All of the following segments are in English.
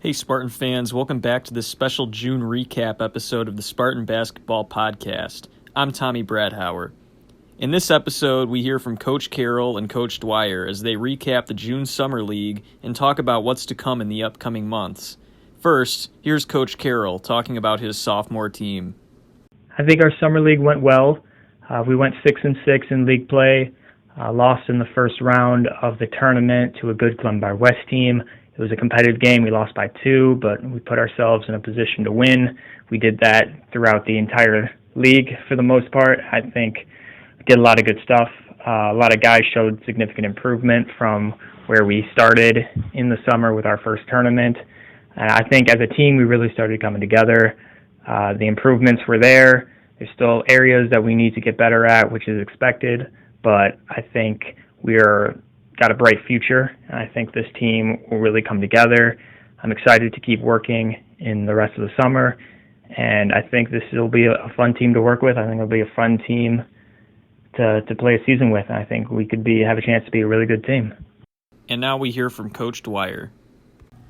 Hey Spartan fans, welcome back to this special June recap episode of the Spartan Basketball Podcast. I'm Tommy Bradhauer. In this episode, we hear from Coach Carroll and Coach Dwyer as they recap the June Summer League and talk about what's to come in the upcoming months. First, here's Coach Carroll talking about his sophomore team. I think our Summer League went well. We went 6-6 in league play, lost in the first round of the tournament to a good Glenbar West team. It was a competitive game. We lost by 2, but we put ourselves in a position to win. We did that throughout the entire league for the most part. I think we did a lot of good stuff. A lot of guys showed significant improvement from where we started in the summer with our first tournament. I think as a team, we really started coming together. The improvements were there. There's still areas that we need to get better at, which is expected, but I think we're got a bright future, and I think this team will really come together. I'm excited to keep working in the rest of the summer, and I think this will be a fun team to work with. I think it'll be a fun team to play a season with, and I think we could have a chance to be a really good team. And now we hear from Coach Dwyer.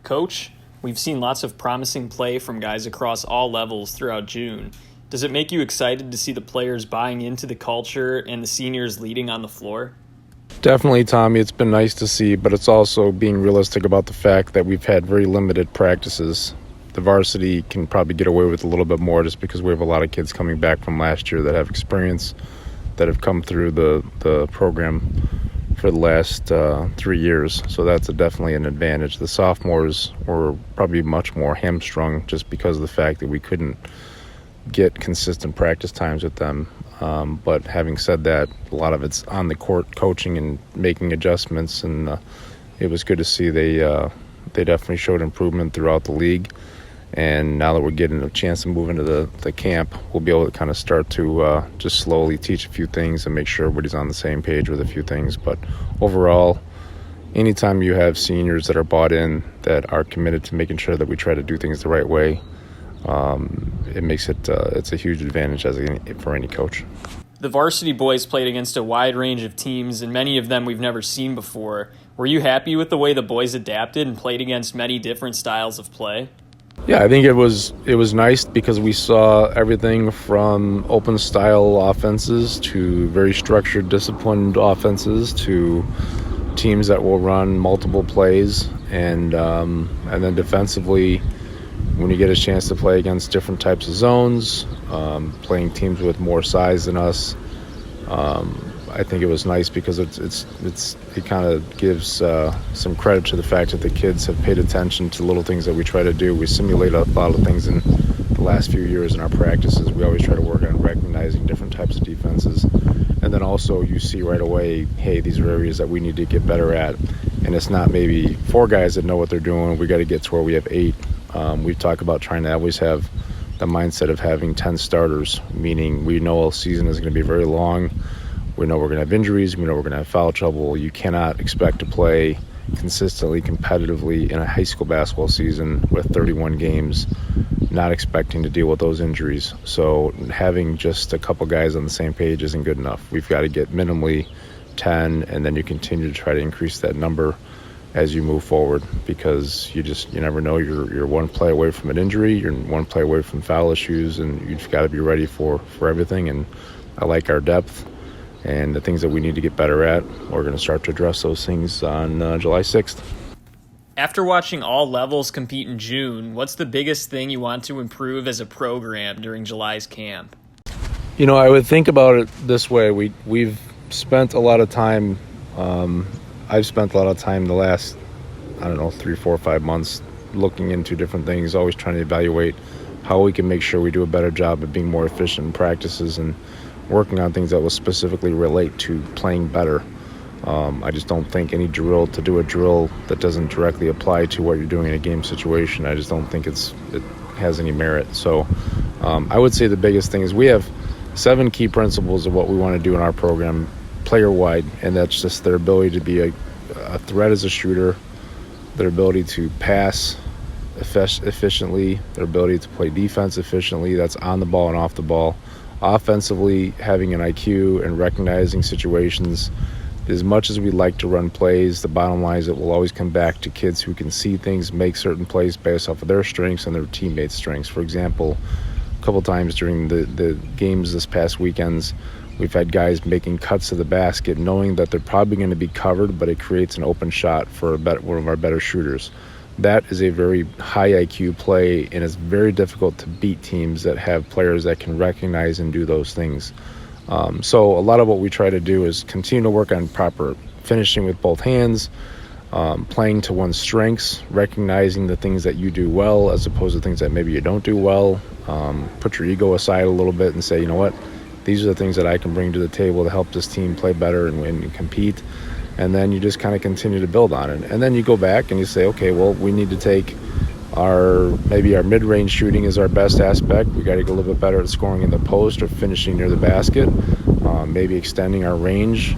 Coach, we've seen lots of promising play from guys across all levels throughout June. Does it make you excited to see the players buying into the culture and the seniors leading on the floor? Definitely, Tommy. It's been nice to see, but it's also being realistic about the fact that we've had very limited practices. The varsity can probably get away with a little bit more just because we have a lot of kids coming back from last year that have experience, that have come through the program for the last 3 years. So that's definitely an advantage. The sophomores were probably much more hamstrung just because of the fact that we couldn't get consistent practice times with them. But having said that, a lot of it's on the court coaching and making adjustments, and it was good to see they definitely showed improvement throughout the league. And now that we're getting a chance to move into the camp, we'll be able to kind of start to just slowly teach a few things and make sure everybody's on the same page with a few things. But overall, anytime you have seniors that are bought in, that are committed to making sure that we try to do things the right way, it makes it's a huge advantage for any coach. The varsity boys played against a wide range of teams, and many of them we've never seen before. Were you happy with the way the boys adapted and played against many different styles of play? Yeah, I think it was nice because we saw everything from open style offenses to very structured, disciplined offenses to teams that will run multiple plays, and then defensively, when you get a chance to play against different types of zones, playing teams with more size than us, I think it was nice because it kind of gives some credit to the fact that the kids have paid attention to little things that we try to do. We simulate a lot of things in the last few years in our practices. We always try to work on recognizing different types of defenses. And then also you see right away, hey, these are areas that we need to get better at. And it's not maybe 4 guys that know what they're doing. We got to get to where we have 8. We've talked about trying to always have the mindset of having 10 starters, meaning we know a season is going to be very long. We know we're going to have injuries. We know we're going to have foul trouble. You cannot expect to play consistently, competitively in a high school basketball season with 31 games, not expecting to deal with those injuries. So having just a couple guys on the same page isn't good enough. We've got to get minimally 10, and then you continue to try to increase that number as you move forward, because you never know. You're one play away from an injury, you're one play away from foul issues, and you've got to be ready for everything. And I like our depth and the things that we need to get better at. We're going to start to address those things on July 6th. After watching all levels compete in June, what's the biggest thing you want to improve as a program during July's camp? I would think about it this way. We've spent a lot of time I've spent a lot of time the last, 3, 4, 5 months looking into different things, always trying to evaluate how we can make sure we do a better job of being more efficient in practices and working on things that will specifically relate to playing better. I just don't think any drill that doesn't directly apply to what you're doing in a game situation, I just don't think it has any merit. So I would say the biggest thing is we have 7 key principles of what we want to do in our program player-wide, and that's just their ability to be a threat as a shooter, their ability to pass efficiently, their ability to play defense efficiently, that's on the ball and off the ball, offensively having an IQ and recognizing situations as much as we like to run plays, the bottom line is it will always come back to kids who can see things, make certain plays based off of their strengths and their teammates' strengths. For example, a couple times during the games this past weekends, we've had guys making cuts to the basket knowing that they're probably going to be covered, but it creates an open shot for one of our better shooters. That is a very high IQ play, and it's very difficult to beat teams that have players that can recognize and do those things. So a lot of what we try to do is continue to work on proper finishing with both hands, playing to one's strengths, recognizing the things that you do well as opposed to things that maybe you don't do well. Put your ego aside a little bit and say, you know what, these are the things that I can bring to the table to help this team play better and win and compete. And then you just kind of continue to build on it. And then you go back and you say, okay, well, we need to take maybe our mid-range shooting is our best aspect. We got to get a little bit better at scoring in the post or finishing near the basket, maybe extending our range,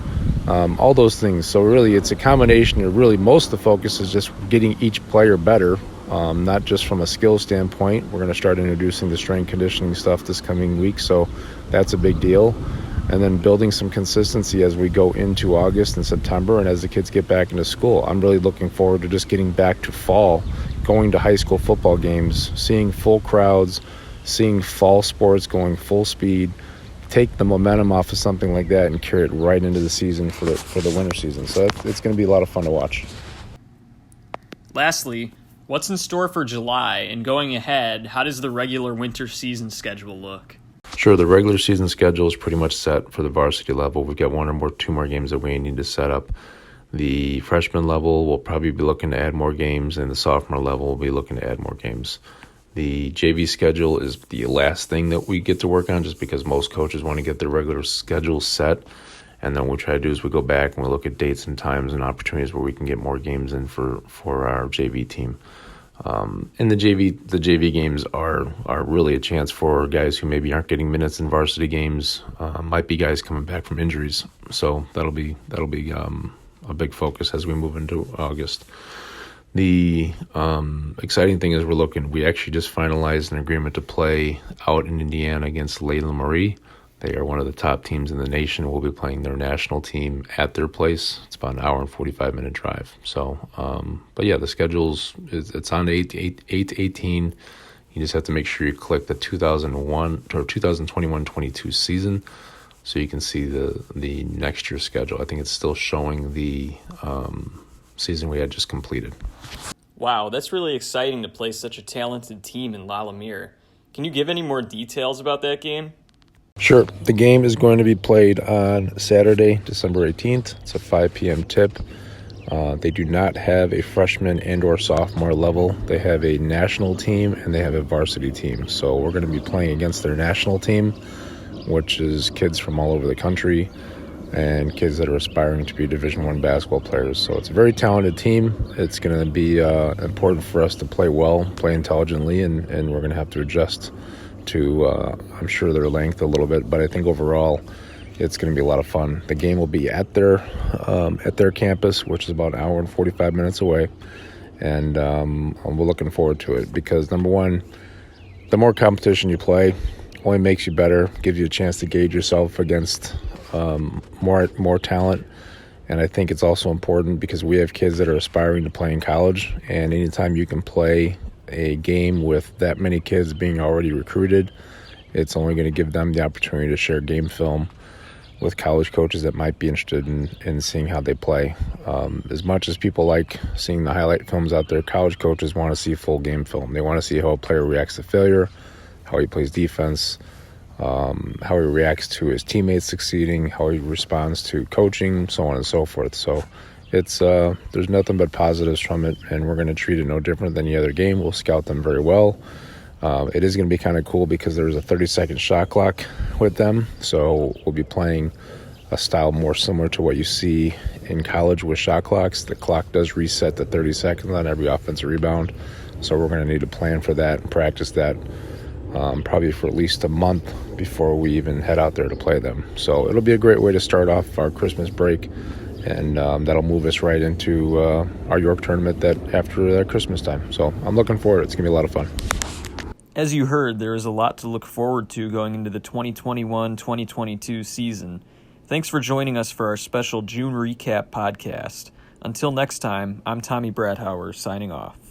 all those things. So really it's a combination of really most of the focus is just getting each player better, not just from a skill standpoint. We're going to start introducing the strength conditioning stuff this coming week, so that's a big deal. And then building some consistency as we go into August and September and as the kids get back into school. I'm really looking forward to just getting back to fall, going to high school football games, seeing full crowds, seeing fall sports going full speed, take the momentum off of something like that and carry it right into the season for the winter season. So it's going to be a lot of fun to watch. Lastly, what's in store for July? And going ahead, how does the regular winter season schedule look? Sure, the regular season schedule is pretty much set for the varsity level. We've got two more games that we need to set up. The freshman level will probably be looking to add more games, and the sophomore level will be looking to add more games. The JV schedule is the last thing that we get to work on just because most coaches want to get their regular schedule set. And then what we try to do is we go back and we look at dates and times and opportunities where we can get more games in for our JV team. And the JV games are really a chance for guys who maybe aren't getting minutes in varsity games. Might be guys coming back from injuries, so that'll be a big focus as we move into August. The exciting thing is we actually just finalized an agreement to play out in Indiana against Leyland Marie. They are one of the top teams in the nation. We'll be playing their national team at their place. It's about an hour and 45-minute drive. So, but yeah, the schedule's it's on 8/18. You just have to make sure you click the 2021-22 season so you can see the next year's schedule. I think it's still showing the season we had just completed. Wow, that's really exciting to play such a talented team in La Lumiere. Can you give any more details about that game? Sure. The game is going to be played on Saturday, December 18th. It's a 5 p.m. tip. They do not have a freshman and or sophomore level. They have a national team and they have a varsity team. So we're going to be playing against their national team, which is kids from all over the country and kids that are aspiring to be Division I basketball players. So it's a very talented team. It's going to be important for us to play well, play intelligently, and we're going to have to adjust to, I'm sure, their length a little bit, but I think overall it's going to be a lot of fun. The game will be at their campus, which is about an hour and 45 minutes away, and we're looking forward to it because, number one, the more competition you play only makes you better, gives you a chance to gauge yourself against more talent, and I think it's also important because we have kids that are aspiring to play in college, and anytime you can play a game with that many kids being already recruited, it's only going to give them the opportunity to share game film with college coaches that might be interested in seeing how they play. As much as people like seeing the highlight films out there, college coaches want to see full game film. They want to see how a player reacts to failure, how he plays defense, how he reacts to his teammates succeeding, how he responds to coaching, so on and so forth. So it's there's nothing but positives from it, and we're going to treat it no different than any other game. We'll scout them very well. It is going to be kind of cool because there's a 30-second shot clock with them, so we'll be playing a style more similar to what you see in college with shot clocks. The clock does reset to 30 seconds on every offensive rebound, so we're going to need to plan for that and practice that probably for at least a month before we even head out there to play them. So it'll be a great way to start off our Christmas break, and that'll move us right into our York tournament after that Christmas time. So I'm looking forward. It's going to be a lot of fun. As you heard, there is a lot to look forward to going into the 2021-2022 season. Thanks for joining us for our special June Recap podcast. Until next time, I'm Tommy Bradhauer, signing off.